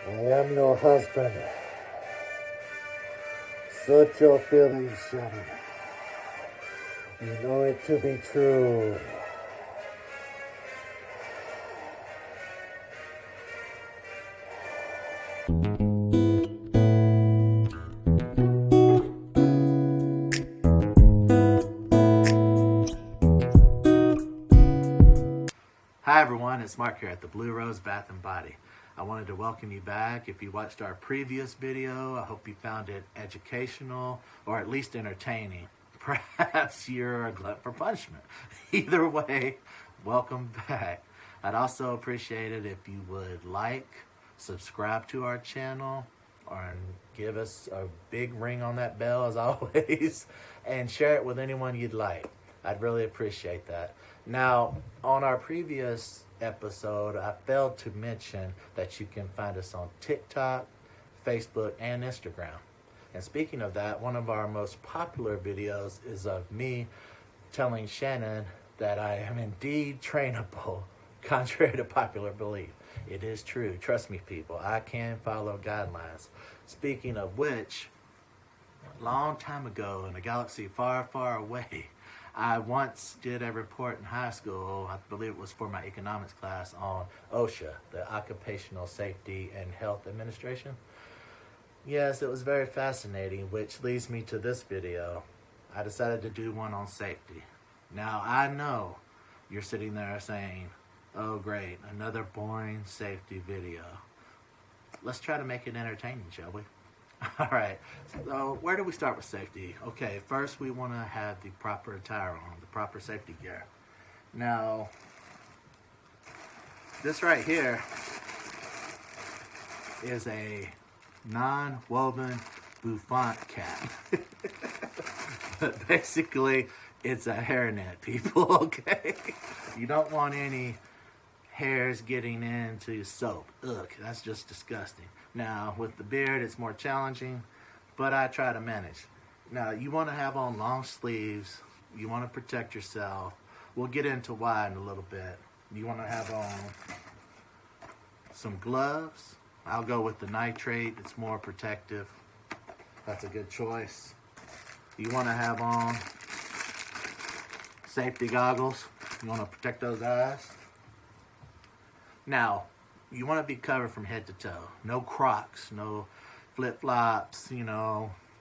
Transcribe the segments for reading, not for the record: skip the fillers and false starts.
I am your husband. Search your feelings, Shannon. You know it to be true. Hi everyone, it's Mark here at the Blue Rose Bath and Body. I wanted to welcome you back. If you watched our previous video, I hope you found it educational or at least entertaining. Perhaps you're a glut for punishment. Either way, welcome back. I'd also appreciate it if you would like, subscribe to our channel, or give us a big ring on that bell as always, and share it with anyone you'd like. I'd really appreciate that. Now, on our previous episode, I failed to mention that you can find us on TikTok, Facebook, and Instagram. And speaking of that, one of our most popular videos is of me telling Shannon that I am indeed trainable, contrary to popular belief. It is true. Trust me, people. I can follow guidelines. Speaking of which, a long time ago in a galaxy far, far away, I once did a report in high school, I believe it was for my economics class, on OSHA, the Occupational Safety and Health Administration. Yes, it was very fascinating, which leads me to this video. I decided to do one on safety. Now, I know you're sitting there saying, oh great, another boring safety video. Let's try to make it entertaining, shall we? All right, so where do we start with safety? Okay, first we want to have the proper attire on, the proper safety gear. Now, this right here is a non-woven bouffant cap. But basically, it's a hairnet, people, okay? You don't want any hairs getting into soap. Ugh, that's just disgusting. Now, with the beard, it's more challenging, but I try to manage. Now, you want to have on long sleeves. You want to protect yourself. We'll get into why in a little bit. You want to have on some gloves. I'll go with the nitrate. It's more protective. That's a good choice. You want to have on safety goggles. You want to protect those eyes. Now, you want to be covered from head to toe. No Crocs, no flip-flops,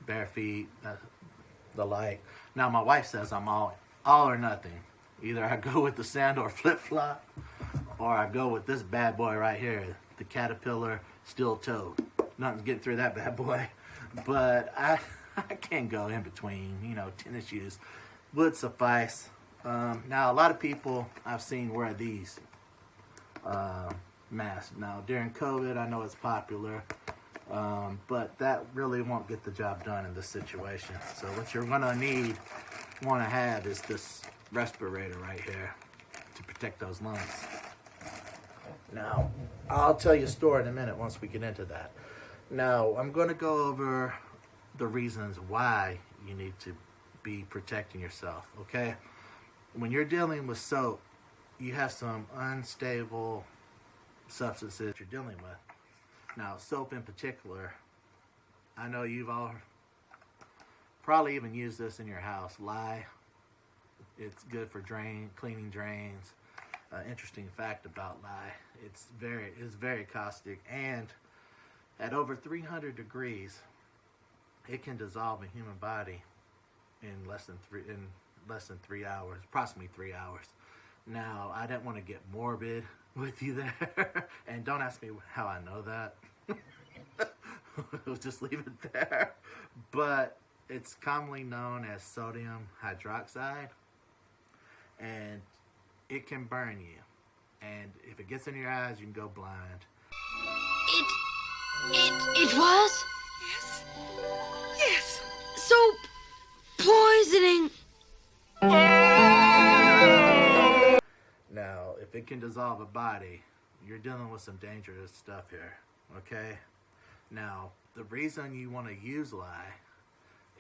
bare feet, the like. Now, my wife says I'm all or nothing. Either I go with the sandal or flip-flop, or I go with this bad boy right here, the Caterpillar steel-toed. Nothing's getting through that bad boy. But I can't go in between. Tennis shoes would suffice. Now, a lot of people I've seen wear these mask. Now, during COVID, I know it's popular, but that really won't get the job done in this situation. So what you're going to want to have is this respirator right here to protect those lungs. Now, I'll tell you a story in a minute once we get into that. Now, I'm going to go over the reasons why you need to be protecting yourself, okay? When you're dealing with soap, you have some unstable substances you're dealing with. Now, soap in particular, I know you've all probably even used this in your house. Lye, it's good for cleaning drains. Interesting fact about lye, it's very caustic, and at over 300 degrees, it can dissolve a human body in less than 3 hours, approximately 3 hours. Now, I didn't want to get morbid with you there, and don't ask me how I know that. We'll just leave it there. But it's commonly known as sodium hydroxide, and it can burn you. And if it gets in your eyes, you can go blind. It was? Yes. Yes. Soap poisoning. Now, if it can dissolve a body, you're dealing with some dangerous stuff here, okay? Now, the reason you want to use lye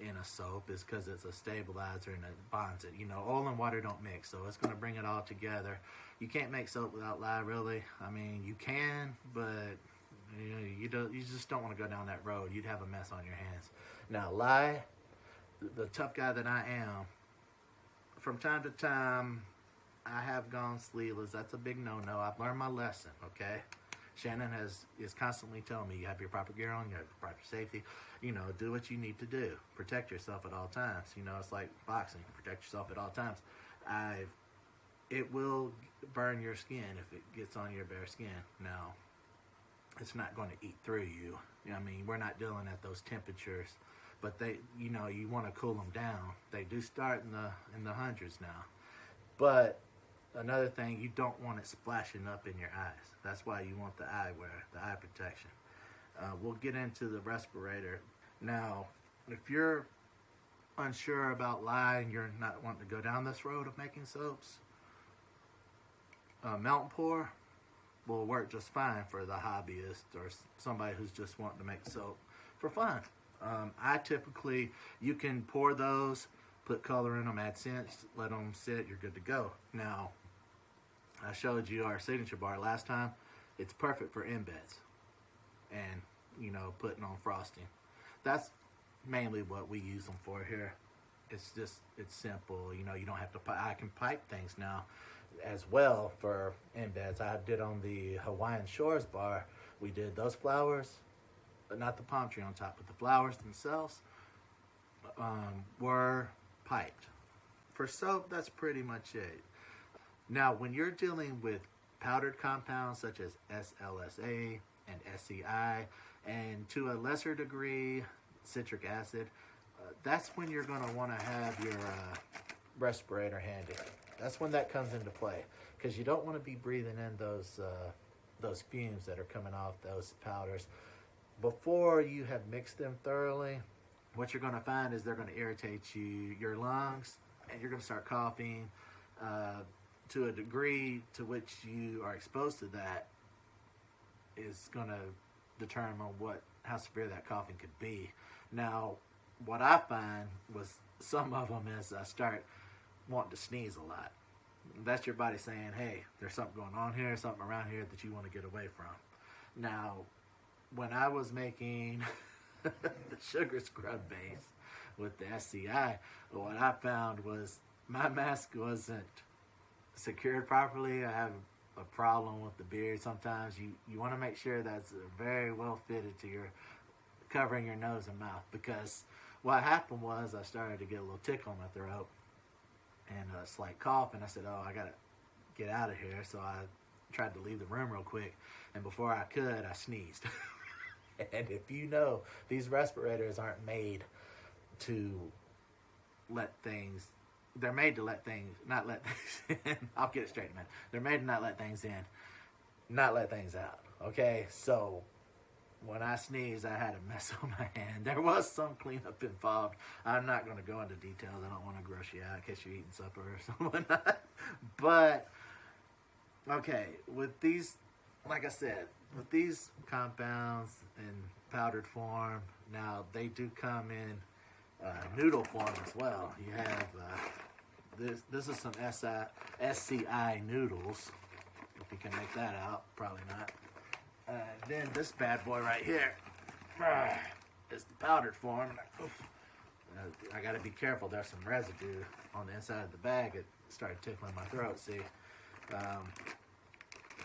in a soap is because it's a stabilizer and it bonds it. Oil and water don't mix, so it's going to bring it all together. You can't make soap without lye, really. I mean, you can, but You just don't want to go down that road. You'd have a mess on your hands. Now, lye, the tough guy that I am, from time to time, I have gone sleeveless. That's a big no-no. I've learned my lesson, okay? Shannon is constantly telling me you have your proper gear on, you have your proper safety. Do what you need to do. Protect yourself at all times. It's like boxing. Protect yourself at all times. It will burn your skin if it gets on your bare skin. Now, it's not going to eat through you. We're not dealing at those temperatures, but you want to cool them down. They do start in the hundreds now. But another thing, you don't want it splashing up in your eyes. That's why you want the eyewear, the eye protection. We'll get into the respirator. Now, if you're unsure about lye and you're not wanting to go down this road of making soaps, melt and pour will work just fine for the hobbyist or somebody who's just wanting to make soap for fun. You can pour those, put color in them, add scents, let them sit, you're good to go. Now, I showed you our signature bar last time. It's perfect for embeds and, putting on frosting. That's mainly what we use them for here. It's simple. You don't have to, I can pipe things now as well for embeds. I did on the Hawaiian Shores bar. We did those flowers, but not the palm tree on top, but the flowers themselves were piped. For soap, that's pretty much it. Now, when you're dealing with powdered compounds such as SLSA and SCI, and to a lesser degree, citric acid, that's when you're going to want to have your respirator handy. That's when that comes into play, because you don't want to be breathing in those fumes that are coming off those powders. Before you have mixed them thoroughly, what you're going to find is they're going to irritate your lungs, and you're going to start coughing to a degree to which you are exposed to that is going to determine how severe that coughing could be. Now, what I find was some of them is I start wanting to sneeze a lot. That's your body saying, hey, there's something going on here, something around here that you want to get away from. Now, when I was making the sugar scrub base with the SCI, what I found was my mask wasn't secured properly. I have a problem with the beard. Sometimes you want to make sure that's very well fitted to your covering your nose and mouth, because what happened was I started to get a little tickle in my throat and a slight cough, and I said, oh, I gotta get out of here. So I tried to leave the room real quick, and before I could, I sneezed. And if you know, these respirators aren't made to let things, they're made to not let things in. I'll get it straight in a minute. They're made to not let things in, not let things out. Okay, so when I sneezed, I had a mess on my hand. There was some cleanup involved. I'm not going to go into details. I don't want to gross you out in case you're eating supper or something. But, okay, with these, like I said, with these compounds in powdered form, now they do come in noodle form as well. You have, this is some SCI noodles, if you can make that out, probably not. Then this bad boy right here is the powdered form. I got to be careful. There's some residue on the inside of the bag. It started tickling my throat. See,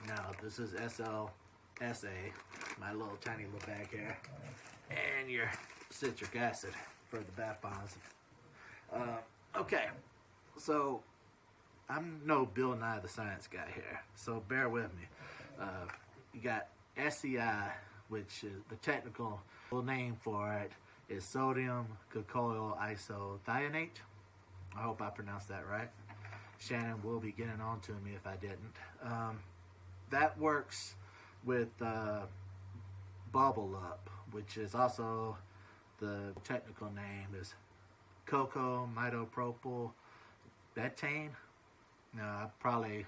now this is SLSA, my little tiny little bag here, and your citric acid for the bath bombs. Okay, so I'm no Bill Nye the Science Guy here, so bear with me. You got SCI, which is the technical name for it, is sodium glycosyl isothianate. I hope I pronounced that right. Shannon will be getting on to me if I didn't. That works with Bubble Up, which is also the technical name is cocoa mitopropyl betaine. Now, I probably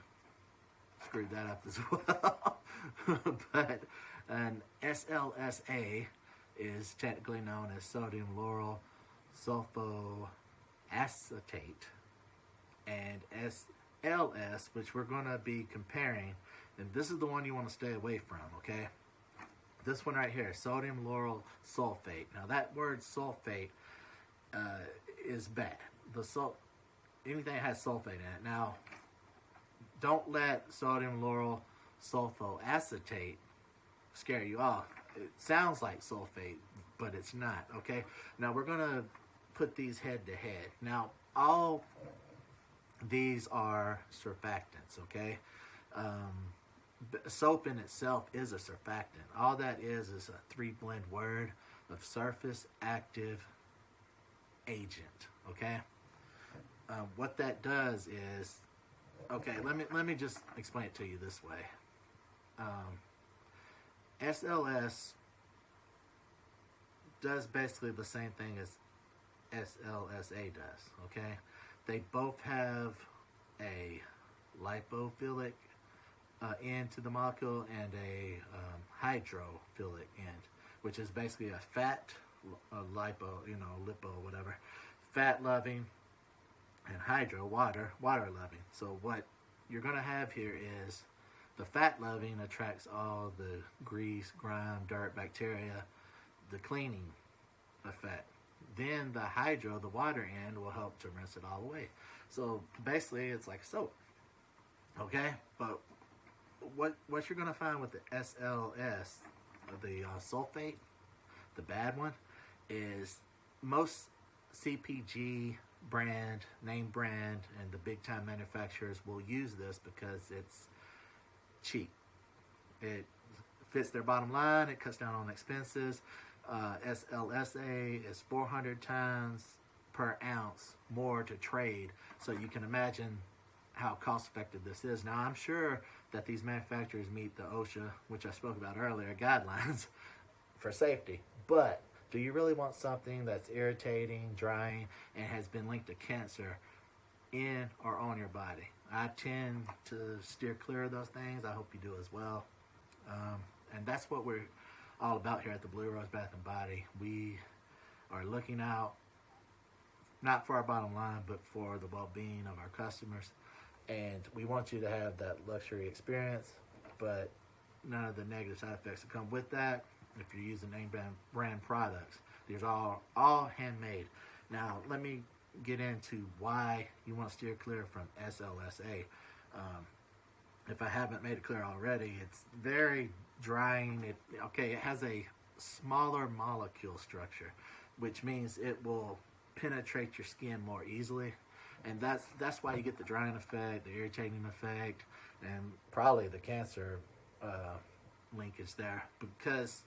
screwed that up as well. But an SLSA is technically known as sodium lauryl sulfoacetate, and SLS, which we're going to be comparing, and this is the one you want to stay away from, okay? This one right here, sodium lauryl sulfate. Now that word sulfate is bad. Anything that has sulfate in it. Now, don't let sodium lauryl sulfoacetate scare you off. It sounds like sulfate, but it's not, okay? Now, we're going to put these head to head. Now, all these are surfactants, okay? Soap in itself is a surfactant. All that is a 3-blend word of surface active agent, okay? What that does is, okay, let me just explain it to you this way. SLS does basically the same thing as SLSA does, okay? They both have a lipophilic end to the molecule and a hydrophilic end, which is basically a fat, lipo, lipo, whatever, fat-loving, and hydro, water loving. So what you're going to have here is the fat loving attracts all the grease, grime, dirt, bacteria, the cleaning effect. Then the hydro, the water end, will help to rinse it all away. So basically it's like soap. Okay? But what you're going to find with the SLS, the sulfate, the bad one, is most CPG brand, name brand, and the big time manufacturers will use this because it's cheap. It fits their bottom line. It cuts down on expenses. SLSA is 400 times per ounce more to trade. So you can imagine how cost effective this is. Now, I'm sure that these manufacturers meet the OSHA, which I spoke about earlier, guidelines for safety. But do you really want something that's irritating, drying, and has been linked to cancer in or on your body? I tend to steer clear of those things. I hope you do as well. And that's what we're all about here at the Blue Rose Bath & Body. We are looking out, not for our bottom line, but for the well-being of our customers. And we want you to have that luxury experience, but none of the negative side effects that come with that if you're using name brand products. These are all handmade. Now, let me get into why you want to steer clear from SLSA. If I haven't made it clear already, it's very drying. It has a smaller molecule structure, which means it will penetrate your skin more easily. And that's why you get the drying effect, the irritating effect, and probably the cancer linkage there. Because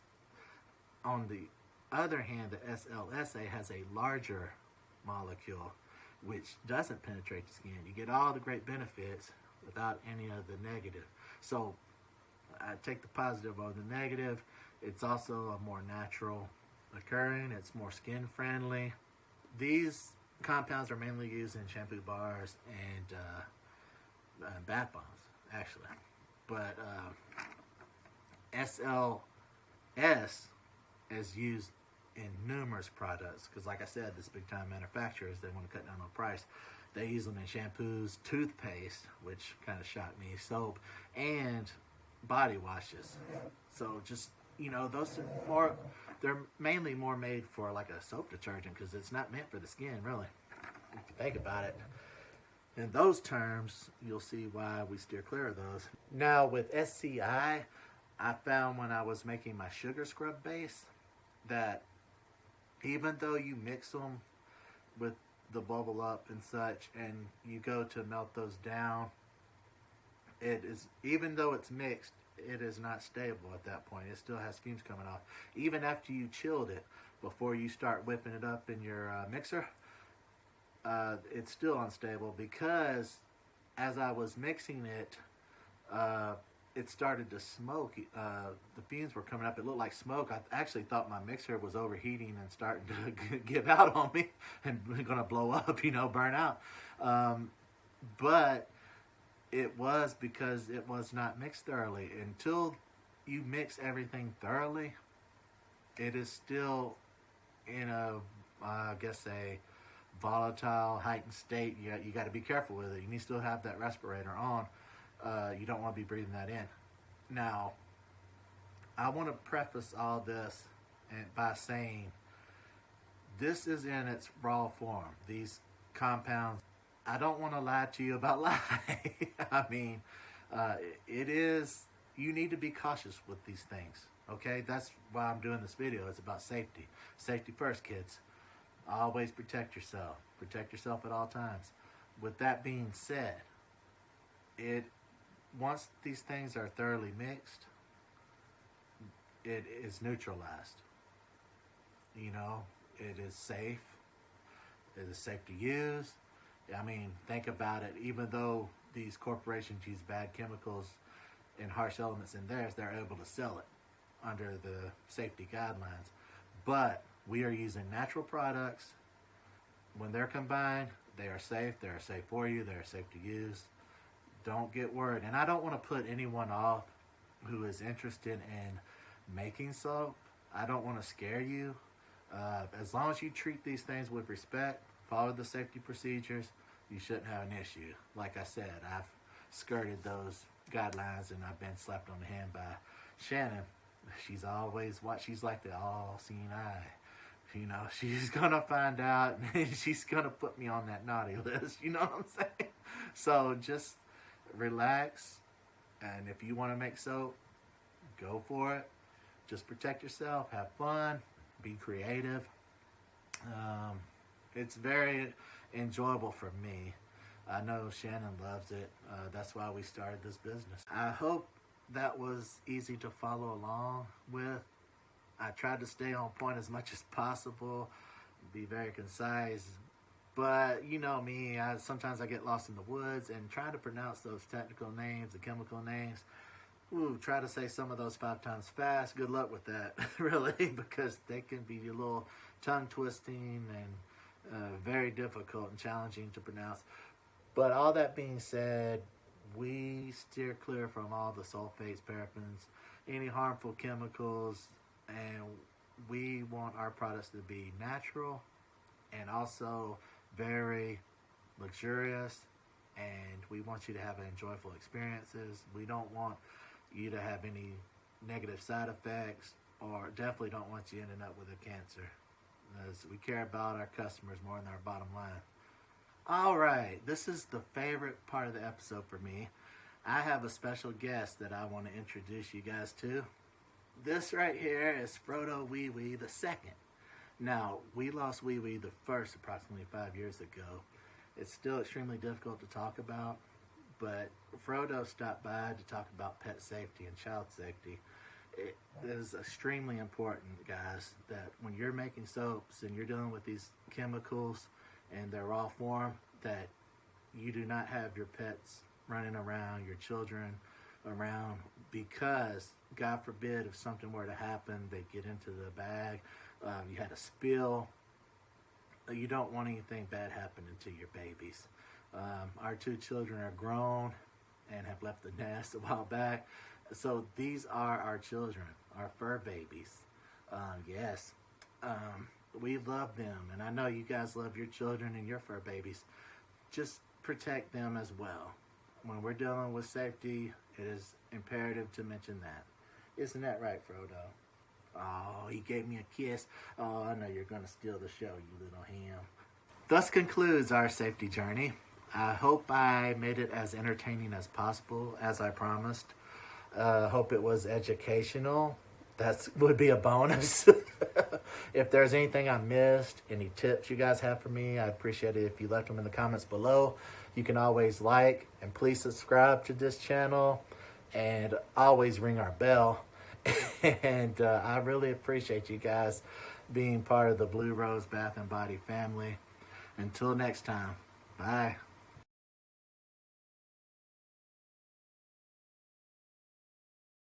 on the other hand, the SLSA has a larger molecule, which doesn't penetrate the skin. You get all the great benefits without any of the negative. So I take the positive over the negative. It's also a more natural occurring. It's more skin friendly. These compounds are mainly used in shampoo bars and bath bombs, actually. But SLS is used in numerous products because, like I said, this big time manufacturers, they want to cut down on price. They use them in shampoos, toothpaste, which kind of shocked me, soap, and body washes. So just, those are more, they're mainly more made for like a soap detergent because it's not meant for the skin, really, if you think about it. In those terms, you'll see why we steer clear of those. Now with SCI, I found when I was making my sugar scrub base that even though you mix them with the bubble up and such, and you go to melt those down, it is, even though it's mixed, it is not stable at that point. It still has fumes coming off. Even after you chilled it, before you start whipping it up in your mixer, it's still unstable because as I was mixing it, it started to smoke. The fumes were coming up. It looked like smoke. I actually thought my mixer was overheating and starting to give out on me and going to blow up, burn out. But it was because it was not mixed thoroughly. Until you mix everything thoroughly, it is still in a volatile, heightened state. You got to be careful with it. You need to still have that respirator on. You don't want to be breathing that in. Now, I want to preface all this by saying this is in its raw form. These compounds, I don't want to lie to you about lie. I mean, it is, you need to be cautious with these things. Okay, that's why I'm doing this video. It's about safety. Safety first, kids. Always protect yourself. Protect yourself at all times. With that being said, once these things are thoroughly mixed, it is neutralized. You know, it is safe. It is safe to use. I mean, think about it. Even though these corporations use bad chemicals and harsh elements in theirs, they're able to sell it under the safety guidelines. But we are using natural products. When they're combined, they are safe. They are safe for you. They are safe to use. Don't get worried. And I don't want to put anyone off who is interested in making soap. I don't want to scare you. As long as you treat these things with respect, follow the safety procedures, you shouldn't have an issue. Like I said, I've skirted those guidelines and I've been slapped on the hand by Shannon. She's always she's like the all-seeing eye. You know, she's gonna find out and she's gonna put me on that naughty list. You know what I'm saying? So just relax, and if you want to make soap, go for it. Just protect yourself, have fun, be creative. It's very enjoyable for me. I know Shannon loves it. That's why we started this business. I hope that was easy to follow along with. I tried to stay on point as much as possible, be very concise. But you know me, sometimes I get lost in the woods and trying to pronounce those technical names, the chemical names. Try to say some of those 5 times fast. Good luck with that, really, because they can be a little tongue twisting and very difficult and challenging to pronounce. But all that being said, we steer clear from all the sulfates, parabens, any harmful chemicals, and we want our products to be natural and also very luxurious, and we want you to have enjoyable experiences. We don't want you to have any negative side effects, or definitely don't want you ending up with a cancer, as we care about our customers more than our bottom line. Alright, this is the favorite part of the episode for me. I have a special guest that I want to introduce you guys to. This right here is Frodo Wee Wee the second. Now, we lost Wee Wee the first approximately 5 years ago. It's still extremely difficult to talk about, but Frodo stopped by to talk about pet safety and child safety. It is extremely important, guys, that when you're making soaps and you're dealing with these chemicals in their raw form, that you do not have your pets running around, your children around, because God forbid if something were to happen, they get into the bag, you had a spill, you don't want anything bad happening to your babies. Our 2 children are grown and have left the nest a while back, so these are our children, our fur babies. Yes, we love them, and I know you guys love your children and your fur babies. Just protect them as well. When we're dealing with safety, it is imperative to mention that. Isn't that right, Frodo? Oh, he gave me a kiss. Oh, I know you're going to steal the show, you little ham. Thus concludes our safety journey. I hope I made it as entertaining as possible, as I promised. Hope it was educational. That would be a bonus. If there's anything I missed, any tips you guys have for me, I'd appreciate it if you left them in the comments below. You can always like and please subscribe to this channel, and always ring our bell. And I really appreciate you guys being part of the Blue Rose Bath and Body family. Until next time, bye.